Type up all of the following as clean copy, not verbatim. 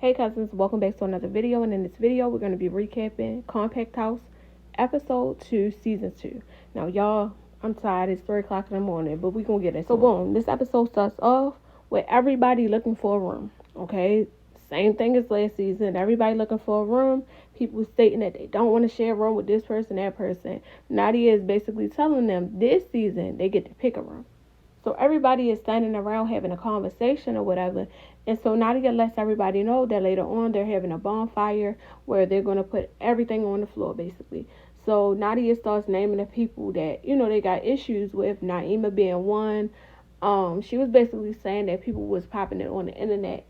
Hey cousins, welcome back to another video, and in this video we're going to be recapping Compact House episode 2 season 2. Now y'all, I'm tired, it's 3 o'clock in the morning, but we're going to get it. So boom, this episode starts off with everybody looking for a room, okay? Same thing as last season, everybody looking for a room, people stating that they don't want to share a room with this person, that person. Nadia is basically telling them this season they get to pick a room. So everybody is standing around having a conversation or whatever. And so Nadia lets everybody know that later on they're having a bonfire where they're going to put everything on the floor, basically. So Nadia starts naming the people that, they got issues with, Naima being one. She was basically saying that people was popping it on the internet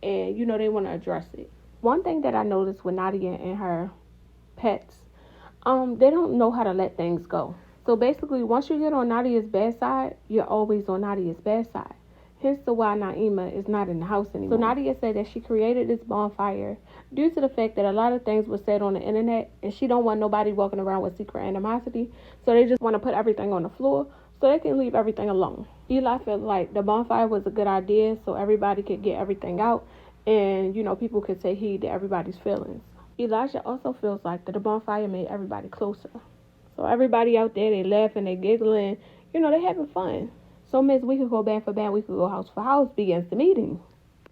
and, they want to address it. One thing that I noticed with Nadia and her pets, they don't know how to let things go. So basically, once you get on Nadia's bad side, you're always on Nadia's bad side. Hence the why Naima is not in the house anymore. So Nadia said that she created this bonfire due to the fact that a lot of things were said on the internet, and she don't want nobody walking around with secret animosity. So they just want to put everything on the floor so they can leave everything alone. Eli felt like the bonfire was a good idea so everybody could get everything out and, people could take heed to everybody's feelings. Elijah also feels like that the bonfire made everybody closer. So everybody out there, they laughing, they giggling, they having fun. So Miss We Could Go Band for Band, We Could Go House for House begins the meeting.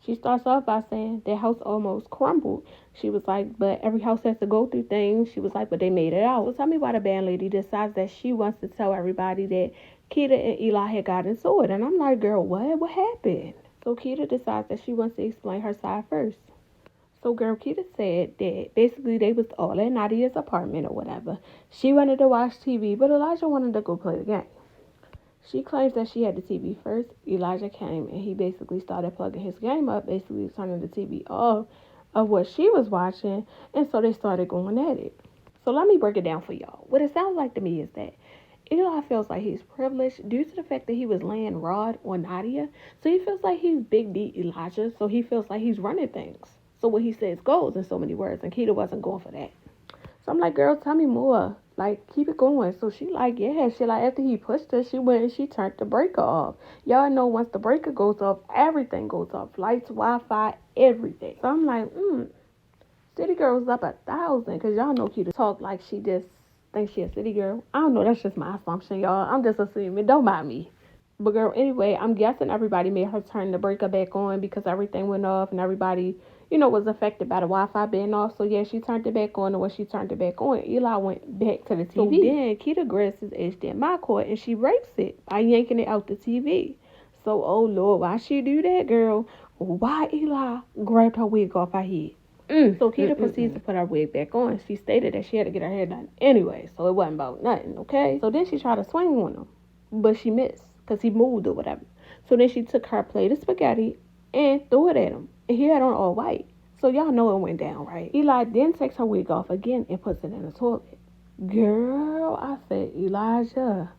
She starts off by saying their house almost crumbled. She was like, but every house has to go through things. She was like, but they made it out. So tell me why the band lady decides that she wants to tell everybody that Kita and Eli had gotten into it. And I'm like, girl, what? What happened? So Kita decides that she wants to explain her side first. So girl, Kita said that basically they was all at Nadia's apartment or whatever. She wanted to watch TV, but Elijah wanted to go play the game. She claims that she had the TV first. Elijah came and he basically started plugging his game up, basically turning the TV off of what she was watching, and so they started going at it. So let me break it down for y'all. What it sounds like to me is that Eli feels like he's privileged due to the fact that he was laying Rod on Nadia. So he feels like he's Big D Elijah, so he feels like he's running things. So what he says goes in so many words, and Kita wasn't going for that. So I'm like, girl, tell me more. Like, keep it going. So she like, yeah. She like, after he pushed her, she went and she turned the breaker off. Y'all know once the breaker goes off, everything goes off. Lights, Wi-Fi, everything. So I'm like, city girl's up 1,000. Because y'all know Kita talk like she just thinks she a city girl. I don't know. That's just my assumption, y'all. I'm just assuming. Don't mind me. But girl, anyway, I'm guessing everybody made her turn the breaker back on because everything went off and everybody, was affected by the Wi-Fi being off. So yeah, she turned it back on, and when she turned it back on, Eli went back to the TV. So then Kita grabs his HDMI cord and she breaks it by yanking it out the TV. So, oh Lord, why she do that, girl? Why Eli grabbed her wig off her head? So Kita proceeds to put her wig back on. She stated that she had to get her hair done anyway, so it wasn't about nothing, okay? So then she tried to swing on him, but she missed because he moved or whatever. So then she took her plate of spaghetti and threw it at him. And he had on all white. So y'all know it went down, right? Eli then takes her wig off again and puts it in the toilet. Girl, I said, Elijah,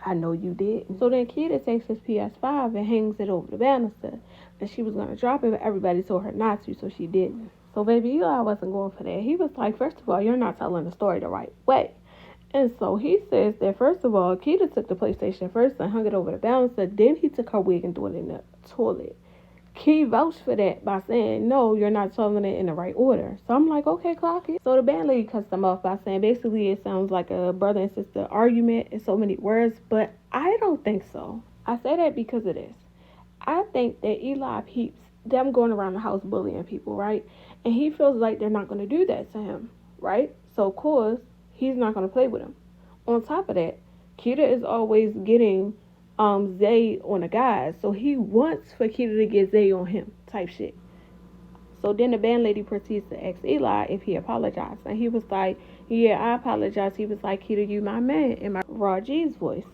I know you didn't. So then Kita takes his PS5 and hangs it over the banister. And she was going to drop it, but everybody told her not to, so she didn't. So baby Eli wasn't going for that. He was like, first of all, you're not telling the story the right way. And so he says that, first of all, Kita took the PlayStation first and hung it over the banister. Then he took her wig and threw it in the toilet. Key vouched for that by saying, no, you're not telling it in the right order. So I'm like, okay, clock it. So the band lady cuts them off by saying, basically, it sounds like a brother and sister argument in so many words, but I don't think so. I say that because of this. I think that Eli peeps them going around the house bullying people, right? And he feels like they're not going to do that to him, right? So, of course, he's not going to play with him. On top of that, Kita is always getting Zay on a guy, so he wants for Kita to get Zay on him type shit. So then the band lady proceeds to ask Eli if he apologized, and he was like, yeah, I apologize. He was like, Kita, you my man, in my Raw G's voice.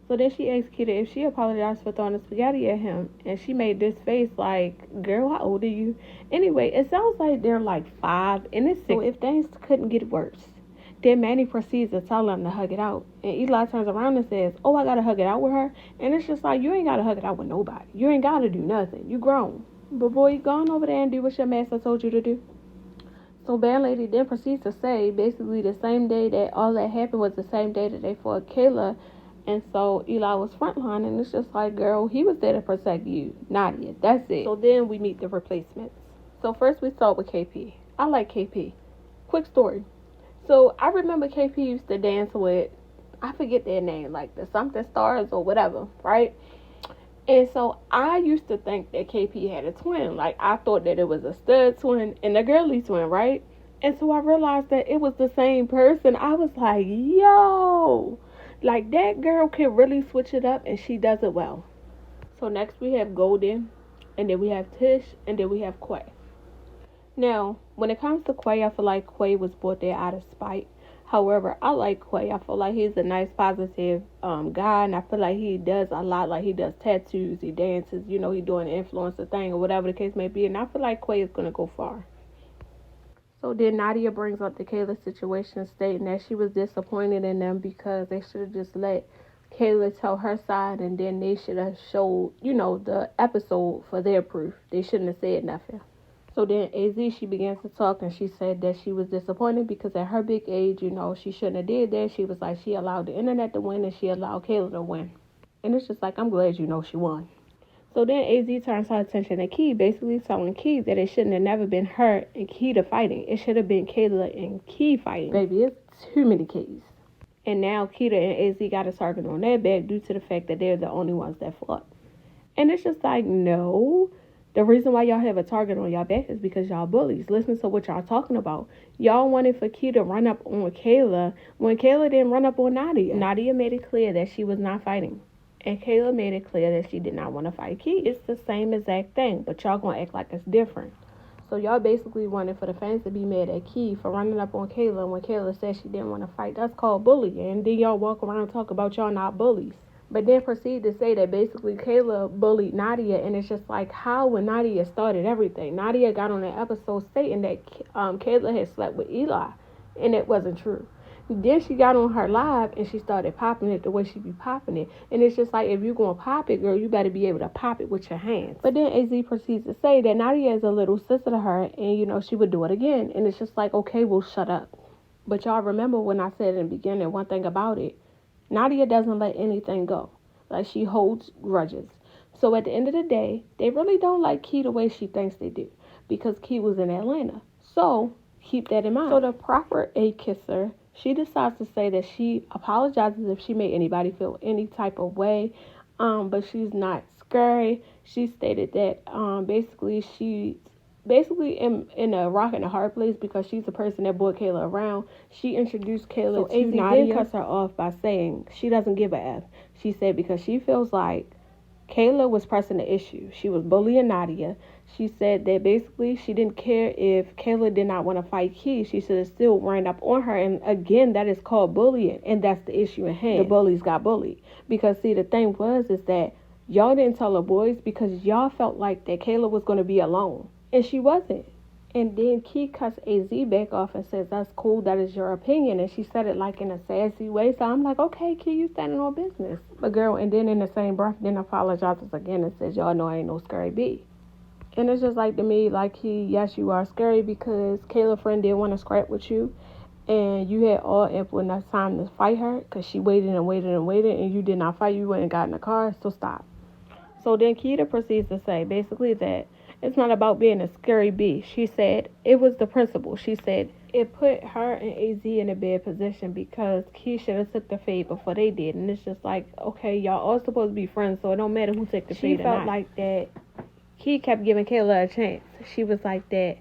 So then she asked Kita if she apologized for throwing the spaghetti at him, and she made this face like, girl, how old are you? Anyway, it sounds like they're like 5 and it's 6. So if things couldn't get worse, then Manny proceeds to tell him to hug it out. And Eli turns around and says, oh, I got to hug it out with her? And it's just like, you ain't got to hug it out with nobody. You ain't got to do nothing. You grown. But boy, you go on over there and do what your master told you to do. So band lady then proceeds to say, basically the same day that all that happened was the same day that they fought Kayla. And so Eli was frontline, and it's just like, girl, he was there to protect you, Nadia. That's it. So then we meet the replacements. So first we start with KP. I like KP. Quick story. So I remember KP used to dance with, I forget their name, like the something stars or whatever, right? And so I used to think that KP had a twin. Like I thought that it was a stud twin and a girly twin, right? And so I realized that it was the same person. I was like, yo, like that girl can really switch it up and she does it well. So next we have Golden, and then we have Tish, and then we have Quay. Now, when it comes to Quay, I feel like Quay was brought there out of spite. However, I like Quay. I feel like he's a nice, positive guy, and I feel like he does a lot. Like he does tattoos, he dances, he doing the influencer thing or whatever the case may be. And I feel like Quay is going to go far. So then Nadia brings up the Kayla situation, stating that she was disappointed in them because they should have just let Kayla tell her side, and then they should have showed, the episode for their proof. They shouldn't have said nothing. So then AZ, she began to talk, and she said that she was disappointed because at her big age, she shouldn't have did that. She was like, she allowed the internet to win, and she allowed Kayla to win. And it's just like, I'm glad she won. So then AZ turns her attention to Ke, basically telling Ke that it shouldn't have never been her and Keita fighting. It should have been Kayla and Ke fighting. Baby, it's too many Kes. And now Keita and AZ got a target on their back due to the fact that they're the only ones that fought. And it's just like, no. The reason why y'all have a target on y'all back is because y'all bullies. Listen to what y'all talking about. Y'all wanted for Ke to run up on Kayla when Kayla didn't run up on Nadia. Nadia made it clear that she was not fighting. And Kayla made it clear that she did not want to fight Ke. It's the same exact thing, but y'all gonna act like it's different. So y'all basically wanted for the fans to be mad at Ke for running up on Kayla when Kayla said she didn't want to fight. That's called bullying. And then y'all walk around and talk about y'all not bullies. But then proceed to say that basically Kayla bullied Nadia, and it's just like, how when Nadia started everything? Nadia got on an episode stating that Kayla had slept with Eli, and it wasn't true. Then she got on her live and she started popping it the way she be popping it. And it's just like, if you're going to pop it, girl, you better be able to pop it with your hands. But then AZ proceeds to say that Nadia is a little sister to her and, she would do it again. And it's just like, okay, well, shut up. But y'all remember when I said in the beginning, one thing about it, Nadia doesn't let anything go. Like, she holds grudges. So at the end of the day, they really don't like Ke the way she thinks they do. Because Ke was in Atlanta. So keep that in mind. So the proper A-kisser, she decides to say that she apologizes if she made anybody feel any type of way, but she's not scary. She stated that basically she's in a rock and a hard place because she's the person that brought Kayla around. She introduced Kayla to Nadia. Did cuss her off by saying she doesn't give a F. She said because she feels like Kayla was pressing the issue. She was bullying Nadia. She said that basically she didn't care if Kayla did not want to fight Ke. She should have still ran up on her. And again, that is called bullying. And that's the issue at hand. The bullies got bullied. Because see, the thing is that y'all didn't tell the boys because y'all felt like that Kayla was going to be alone. And she wasn't. And then Ke cuts AZ back off and says, that's cool, that is your opinion. And she said it like in a sassy way. So I'm like, okay, Ke, you standing on business. But girl, and then in the same breath, then apologizes again and says, y'all know I ain't no scary B. And it's just like, to me, like, yes, you are scary because Kayla's friend didn't want to scrap with you. And you had all ample enough time to fight her because she waited and waited and waited. And you did not fight. You went and got in the car. So stop. So then Keita proceeds to say basically that it's not about being a scary bee. She said it was the principle. She said it put her and AZ in a bad position because Ke should have took the fade before they did. And it's just like, okay, y'all all supposed to be friends, so it don't matter who took the fade or not. She felt like that Ke kept giving Kayla a chance. She was like that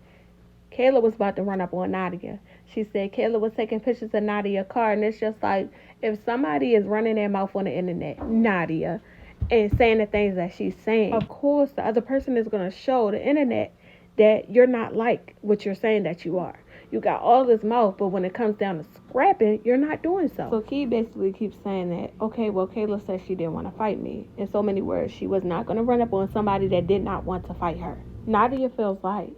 Kayla was about to run up on Nadia. She said Kayla was taking pictures of Nadia's car. And it's just like, if somebody is running their mouth on the internet, Nadia, and saying the things that she's saying, of course the other person is going to show the internet that you're not like what you're saying that you are. You got all this mouth, but when it comes down to scrapping, you're not doing so. So Ke basically keeps saying that, okay, well, Kayla said she didn't want to fight me. In so many words, she was not going to run up on somebody that did not want to fight her. Nadia feels like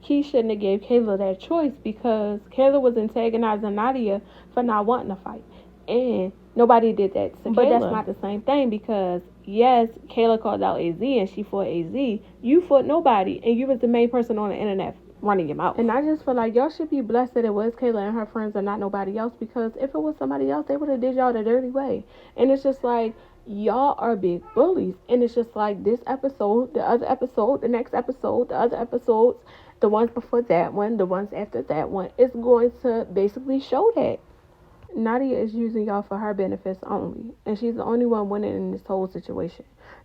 Ke shouldn't have gave Kayla that choice because Kayla was antagonizing Nadia for not wanting to fight. And nobody did that to Kayla. But that's not the same thing because, yes, Kayla called out AZ and she fought AZ. You fought nobody and you was the main person on the internet running your mouth. And I just feel like y'all should be blessed that it was Kayla and her friends and not nobody else, because if it was somebody else, they would have did y'all the dirty way. And it's just like, y'all are big bullies. And it's just like this episode, the other episode, the next episode, the other episodes, the ones before that one, the ones after that one, it's going to basically show that. Nadia is using y'all for her benefits only, and she's the only one winning in this whole situation.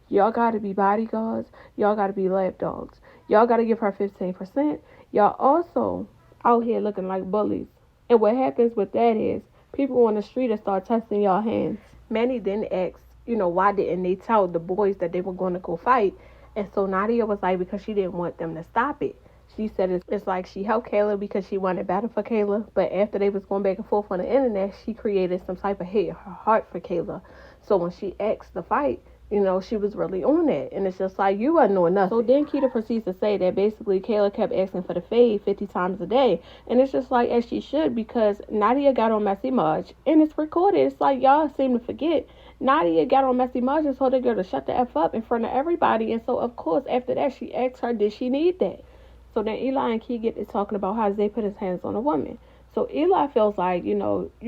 Y'all gotta be bodyguards, y'all gotta be lap dogs, y'all gotta give her 15%. Y'all also out here looking like bullies. And what happens with that is people on the street will start testing y'all hands. Manny then asked, why didn't they tell the boys that they were going to go fight? And so Nadia was like, because she didn't want them to stop it. She said it's like she helped Kayla because she wanted better for Kayla, but after they was going back and forth on the internet, she created some type of hate in her heart for Kayla. So when she asked to fight, she was really on it. And it's just like, you wasn't doing nothing. So then Keita proceeds to say that basically Kayla kept asking for the fade 50 times a day. And it's just like, as she should, because Nadia got on Messy Marge, and it's recorded. It's like, y'all seem to forget. Nadia got on Messy Marge and told the girl to shut the F up in front of everybody. And so, of course, after that, she asked her, did she need that? So then Eli and Ke get to talking about how Zay put his hands on a woman. So Eli feels like, you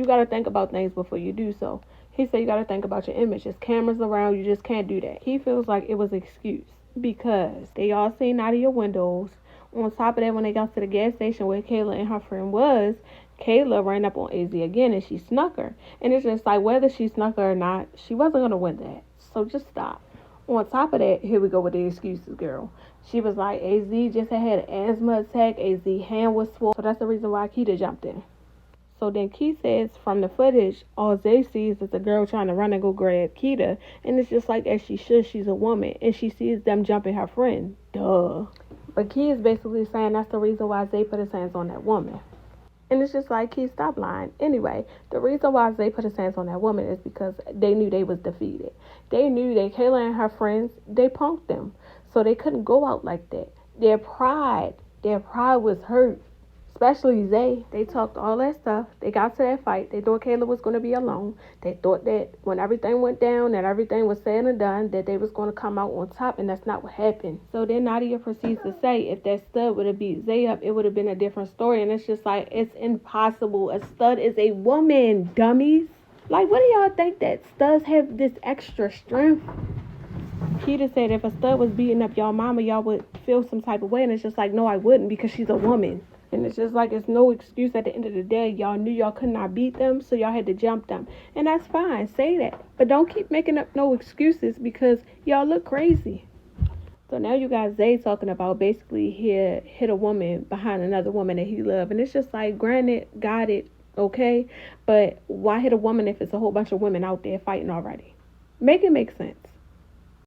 got to think about things before you do so. He said you got to think about your image. There's cameras around. You just can't do that. He feels like it was an excuse because they all seen out of your windows. On top of that, when they got to the gas station where Kayla and her friend was, Kayla ran up on AZ again and she snuck her. And it's just like, whether she snuck her or not, she wasn't going to win that. So just stop. On top of that, here we go with the excuses, girl. She was like, AZ just had an asthma attack. AZ hand was swollen. So that's the reason why Keita jumped in. So then Ke says from the footage, all Zay sees is the girl trying to run and go grab Keita. And it's just like, as she should, she's a woman. And she sees them jumping her friend. Duh. But Ke is basically saying that's the reason why Zay put his hands on that woman. And it's just like, Ke, stop lying. Anyway, the reason why Zay put his hands on that woman is because they knew they was defeated. They knew that Kayla and her friends, they punked them. So they couldn't go out like that. Their pride was hurt. Especially Zay. They talked all that stuff. They got to that fight. They thought Kayla was going to be alone. They thought that when everything went down and everything was said and done, that they was going to come out on top, and that's not what happened. So then Nadia proceeds to say if that stud would have beat Zay up, it would have been a different story. And it's just like, it's impossible. A stud is a woman, dummies. Like, what do y'all think, that studs have this extra strength? Keita said if a stud was beating up y'all mama, y'all would feel some type of way. And it's just like, no, I wouldn't, because she's a woman. And it's just like, it's no excuse at the end of the day. Y'all knew y'all could not beat them, so y'all had to jump them. And that's fine. Say that. But don't keep making up no excuses because y'all look crazy. So now you got Zay talking about basically he hit a woman behind another woman that he loved. And it's just like, granted, got it, okay? But why hit a woman if it's a whole bunch of women out there fighting already? Make it make sense.